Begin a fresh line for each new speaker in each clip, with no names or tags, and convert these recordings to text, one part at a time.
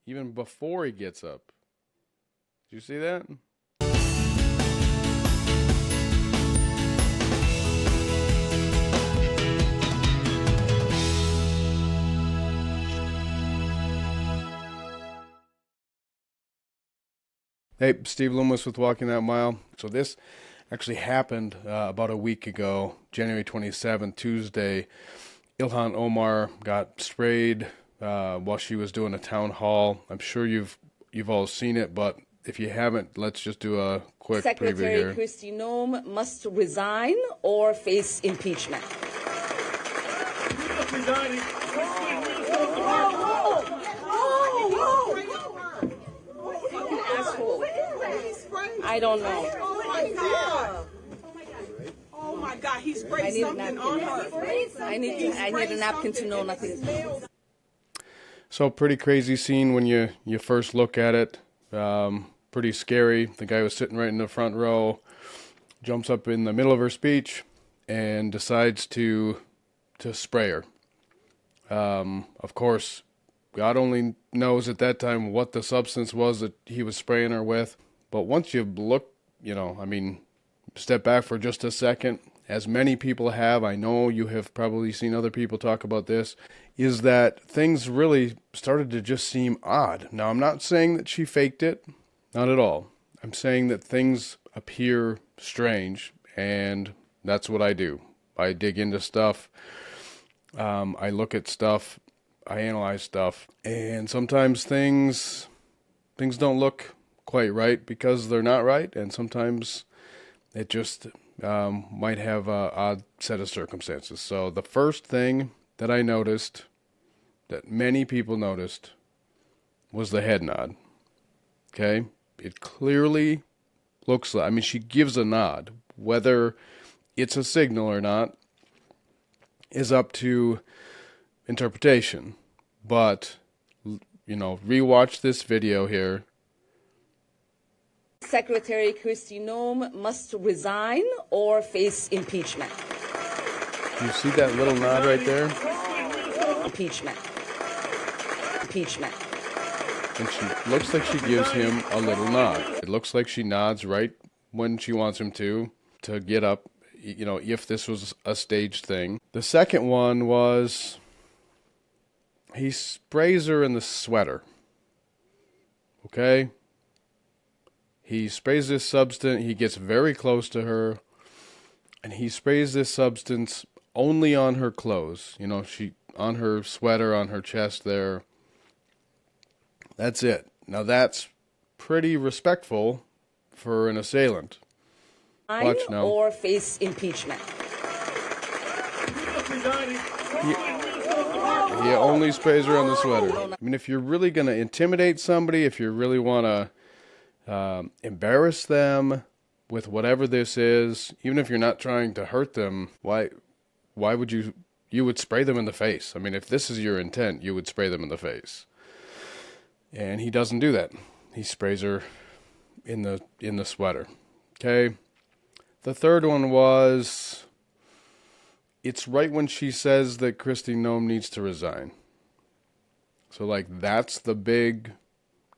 Even before he gets up. Did you see that? Hey, Steve Loomis with Walking That Mile. So this actually happened about a week ago, January 27th, Tuesday. Ilhan Omar got sprayed while she was doing a town hall. I'm sure you've all seen it, but if you haven't, let's just do a quick preview here.
Secretary Kristi Noem must resign or face impeachment. I don't know.
Oh my God. Oh my God, he sprayed something on her.
I need a napkin to know nothing.
So pretty crazy scene when you first look at it. Pretty scary. The guy was sitting right in the front row, jumps up in the middle of her speech and decides to spray her. Of course, God only knows at that time what the substance was that he was spraying her with. But once you look, step back for just a second, as many people have, I know you have probably seen other people talk about this, is that things really started to just seem odd. Now, I'm not saying that she faked it, not at all. I'm saying that things appear strange, and that's what I do. I dig into stuff, I look at stuff, I analyze stuff, and sometimes things don't look quite right because they're not right, and sometimes it just might have an odd set of circumstances. So the first thing that I noticed, that many people noticed, was the head nod. Okay? It clearly looks like, she gives a nod. Whether it's a signal or not is up to interpretation. But, rewatch this video here.
Secretary Kristi Noem must resign or face impeachment.
You see that little nod right there?
Impeachment. Impeachment.
And she looks like she gives him a little nod. It looks like she nods right when she wants him to get up, if this was a staged thing. The second one was he sprays her in the sweater. Okay? He sprays this substance, he gets very close to her, and he sprays this substance only on her clothes. On her sweater, on her chest there. That's it. Now that's pretty respectful for an assailant. Watch now.
Or face impeachment.
He only sprays her on the sweater. If you're really going to intimidate somebody, if you really want to embarrass them with whatever this is, even if you're not trying to hurt them, why would you would spray them in the face? If this is your intent, you would spray them in the face. And he doesn't do that. He sprays her in the sweater. Okay? The third one was, it's right when she says that Kristi Noem needs to resign. So that's the big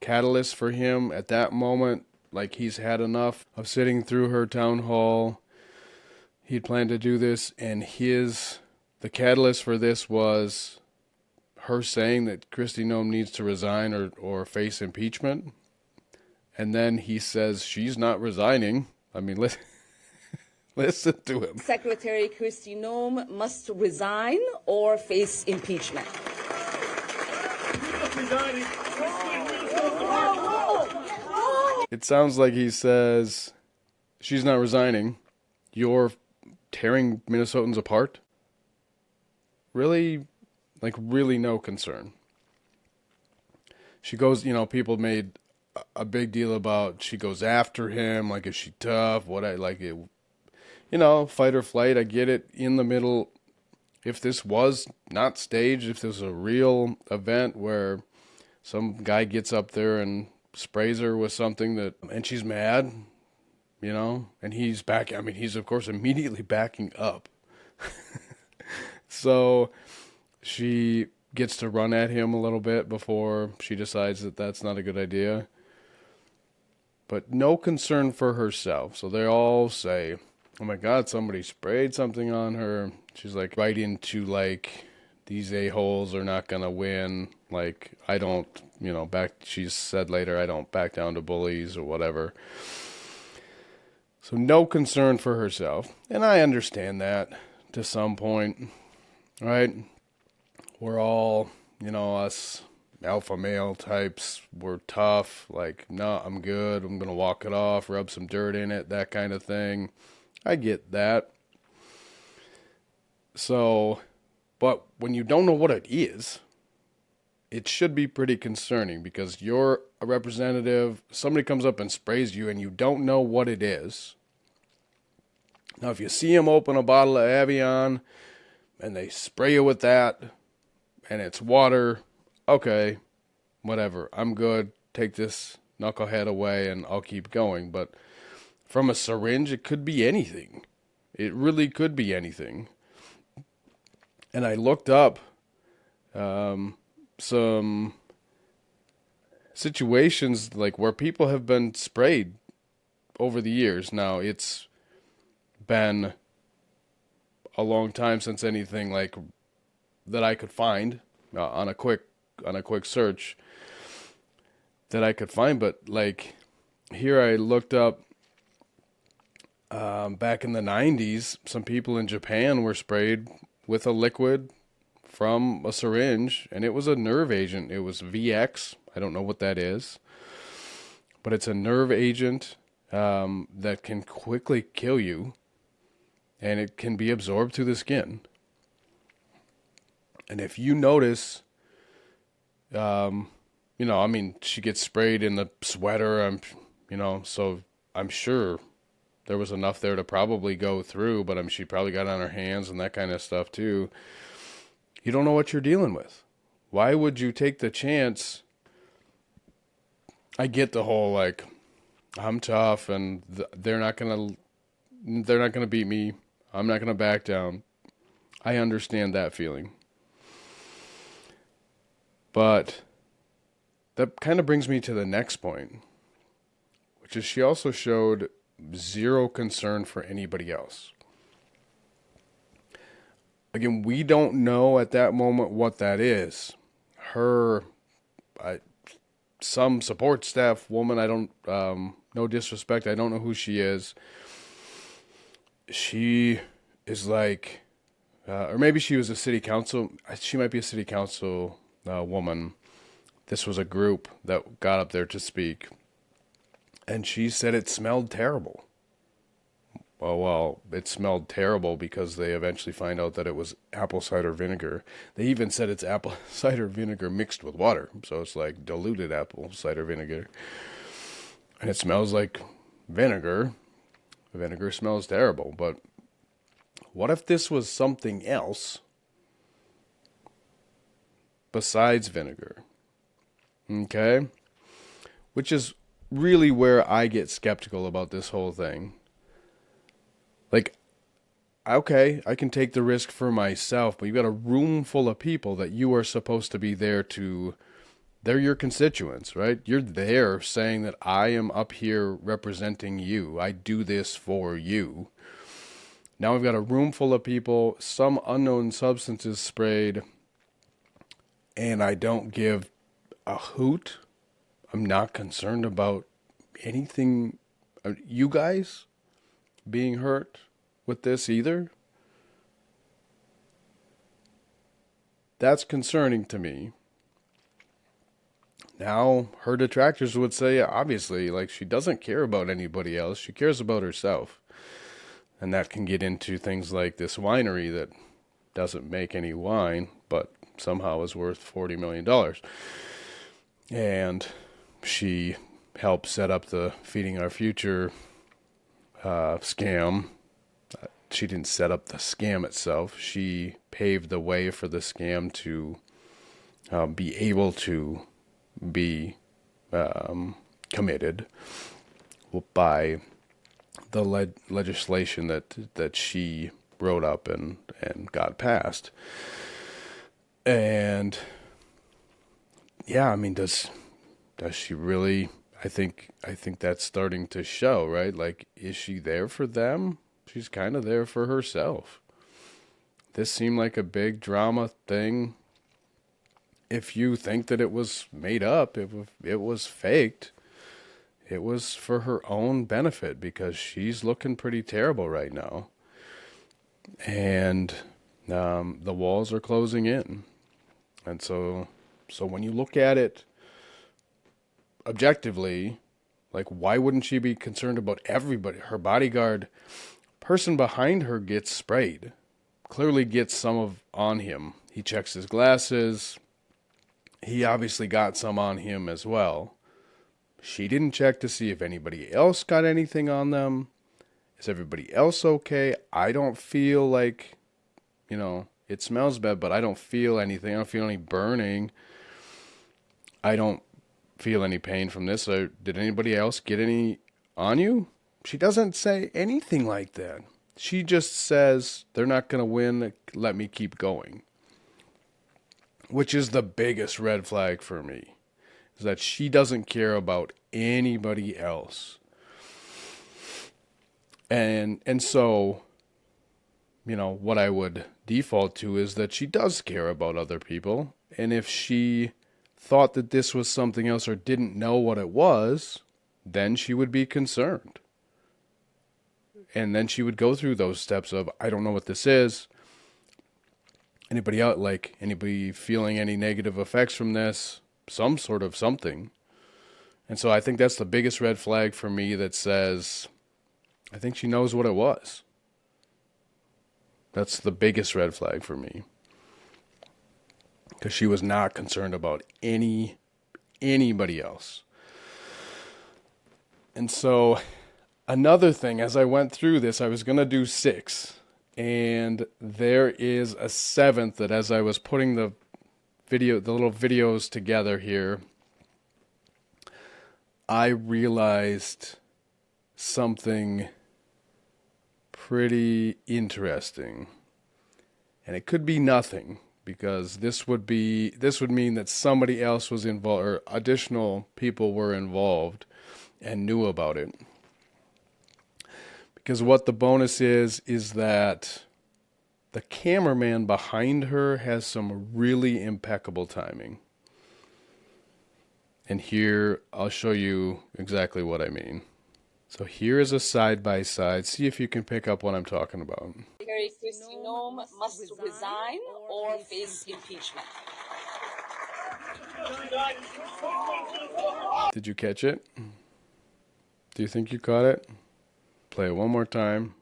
catalyst for him at that moment. He's had enough of sitting through her town hall. He'd planned to do this, and the catalyst for this was her saying that Kristi Noem needs to resign or face impeachment. And then he says she's not resigning. Listen to him.
Secretary Kristi Noem must resign or face impeachment.
It sounds like he says, she's not resigning. You're tearing Minnesotans apart? Really? Really no concern. She goes, people made a big deal about, she goes after him, is she tough? Fight or flight, I get it. In the middle, if this was not staged, if this was a real event where some guy gets up there and sprays her with something and she's mad, and he's back. He's of course immediately backing up. So she gets to run at him a little bit before she decides that that's not a good idea. But no concern for herself. So they all say, oh my God, somebody sprayed something on her. She's like, right into like, these a-holes are not going to win. Like, I don't, she said later, I don't back down to bullies or whatever. So no concern for herself. And I understand that to some point, right? We're all, us alpha male types, we're tough. Like, no, I'm good. I'm going to walk it off, rub some dirt in it, that kind of thing. I get that. So, but when you don't know what it is, it should be pretty concerning because you're a representative. Somebody comes up and sprays you and you don't know what it is. Now, if you see them open a bottle of Evian and they spray you with that and it's water, okay, whatever. I'm good. Take this knucklehead away and I'll keep going. But from a syringe, it could be anything. It really could be anything. And I looked up some situations like where people have been sprayed over the years. Now, it's been a long time since anything like that I could find on a quick search that I could find. But like here I looked up back in the 90s, some people in Japan were sprayed with a liquid from a syringe, and it was a nerve agent. It was VX. I don't know what that is, but it's a nerve agent that can quickly kill you, and it can be absorbed through the skin. And if you notice, she gets sprayed in the sweater, so I'm sure there was enough there to probably go through, but she probably got on her hands and that kind of stuff too. You don't know what you're dealing with. Why would you take the chance? I get the whole like, I'm tough and they're not gonna beat me. I'm not gonna back down. I understand that feeling. But that kind of brings me to the next point, which is she also showed zero concern for anybody else. Again, we don't know at that moment what that is. Some support staff woman, I don't, no disrespect, I don't know who she is. She is like, or maybe she was a city council, she might be a city council woman. This was a group that got up there to speak. And she said it smelled terrible. Well, it smelled terrible because they eventually find out that it was apple cider vinegar. They even said it's apple cider vinegar mixed with water. So it's like diluted apple cider vinegar. And it smells like vinegar. Vinegar smells terrible. But what if this was something else besides vinegar? Okay? Which is really where I get skeptical about this whole thing. Like, okay, I can take the risk for myself, but you've got a room full of people that you are supposed to be there to, they're your constituents, right? You're there saying that I am up here representing you. I do this for you. Now we've got a room full of people, some unknown substances sprayed, and I don't give a hoot. I'm not concerned about anything, you guys being hurt with this either. That's concerning to me. Now, her detractors would say, obviously, like, she doesn't care about anybody else. She cares about herself. And that can get into things like this winery that doesn't make any wine, but somehow is worth $40 million. And she helped set up the Feeding Our Future scam. She didn't set up the scam itself. She paved the way for the scam to be able to be committed by the legislation that she wrote up and got passed. And yeah, I mean, does she really? I think that's starting to show, right? Like, is she there for them? She's kind of there for herself. This seemed like a big drama thing. If you think that it was made up, it was faked. It was for her own benefit because she's looking pretty terrible right now. And the walls are closing in. And so when you look at it objectively, like, why wouldn't she be concerned about everybody? Her bodyguard, person behind her, gets sprayed. Clearly gets some on him. He checks his glasses. He obviously got some on him as well. She didn't check to see if anybody else got anything on them. Is everybody else okay? I don't feel like, it smells bad, but I don't feel anything. I don't feel any burning. I don't feel any pain from this. Did anybody else get any on you? She doesn't say anything like that. She just says, they're not going to win. Let me keep going. Which is the biggest red flag for me. Is that she doesn't care about anybody else. And so, what I would default to is that she does care about other people. And if she thought that this was something else or didn't know what it was, then she would be concerned. And then she would go through those steps of, I don't know what this is. Anybody feeling any negative effects from this? Some sort of something. And so I think that's the biggest red flag for me that says, I think she knows what it was. That's the biggest red flag for me. Because she was not concerned about anybody else. And so another thing, as I went through this, I was going to do 6. And there is a 7th that, as I was putting the little videos together here, I realized something pretty interesting. And it could be nothing, because this would mean that somebody else was involved, or additional people were involved and knew about it. Because what the bonus is that the cameraman behind her has some really impeccable timing. And here, I'll show you exactly what I mean. So here is a side-by-side. See if you can pick up what I'm talking about.
Kristi Noem must resign or face impeachment.
Did you catch it? Do you think you caught it? Play it one more time.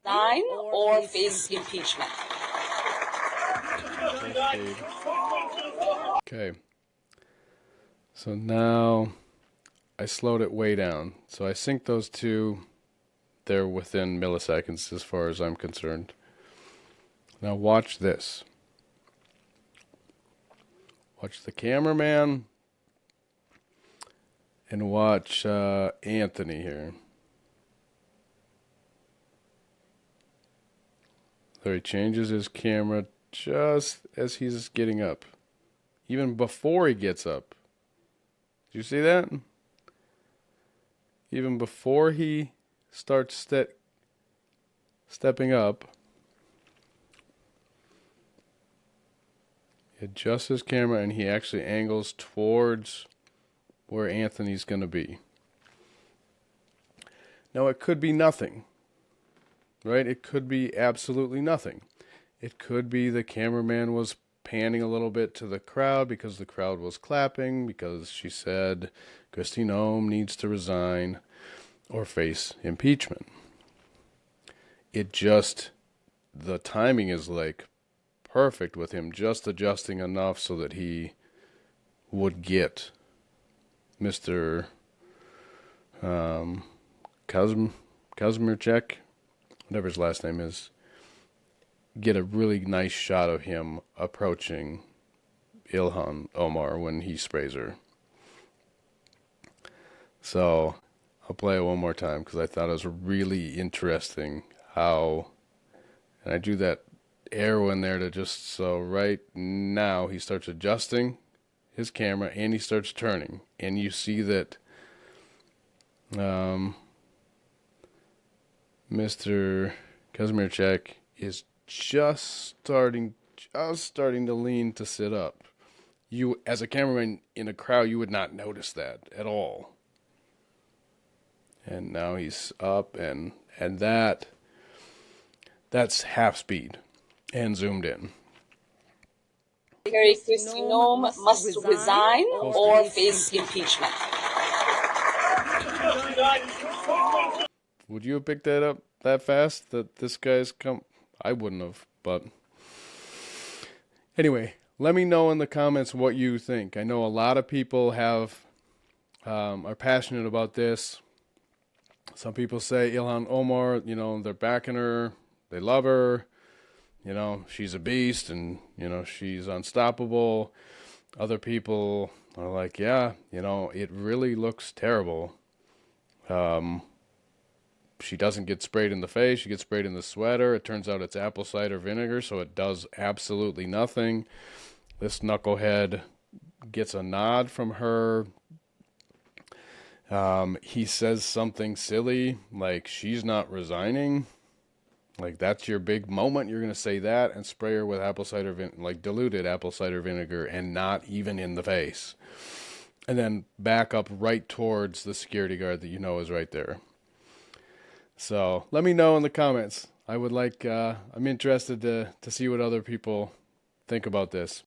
Resign or face impeachment.
Okay. So now I slowed it way down. So I sync those two. They're within milliseconds as far as I'm concerned. Now watch this. Watch the cameraman. And watch Anthony here. So he changes his camera just as he's getting up. Even before he gets up. Did you see that? Even before he starts stepping up, he adjusts his camera and he actually angles towards where Anthony's going to be. Now, it could be nothing, right? It could be absolutely nothing. It could be the cameraman was panning a little bit to the crowd because the crowd was clapping because she said Kristi Noem needs to resign or face impeachment. The timing is like perfect with him just adjusting enough so that he would get Mr. Kazmierczak, whatever his last name is, get a really nice shot of him approaching Ilhan Omar when he sprays her. So I'll play it one more time because I thought it was really interesting how, and I do that arrow in there to just, so right now he starts adjusting his camera and he starts turning. And you see that Mr. Kazmierczak is just starting to lean to sit up. You, as a cameraman in a crowd, you would not notice that at all. And now he's up, and that's half speed and zoomed in.
Secretary Kristi Noem must resign or face impeachment.
Would you have picked that up that fast? That this guy's come? I wouldn't have, but anyway, let me know in the comments what you think. I know a lot of people are passionate about this. Some people say Ilhan Omar, they're backing her, they love her, she's a beast and, she's unstoppable. Other people are like, yeah, it really looks terrible. She doesn't get sprayed in the face, she gets sprayed in the sweater. It turns out it's apple cider vinegar, so it does absolutely nothing. This knucklehead gets a nod from her. He says something silly, like she's not resigning. Like, that's your big moment. You're going to say that and spray her with apple cider diluted apple cider vinegar, and not even in the face. And then back up right towards the security guard that is right there. So let me know in the comments. I'm interested to see what other people think about this.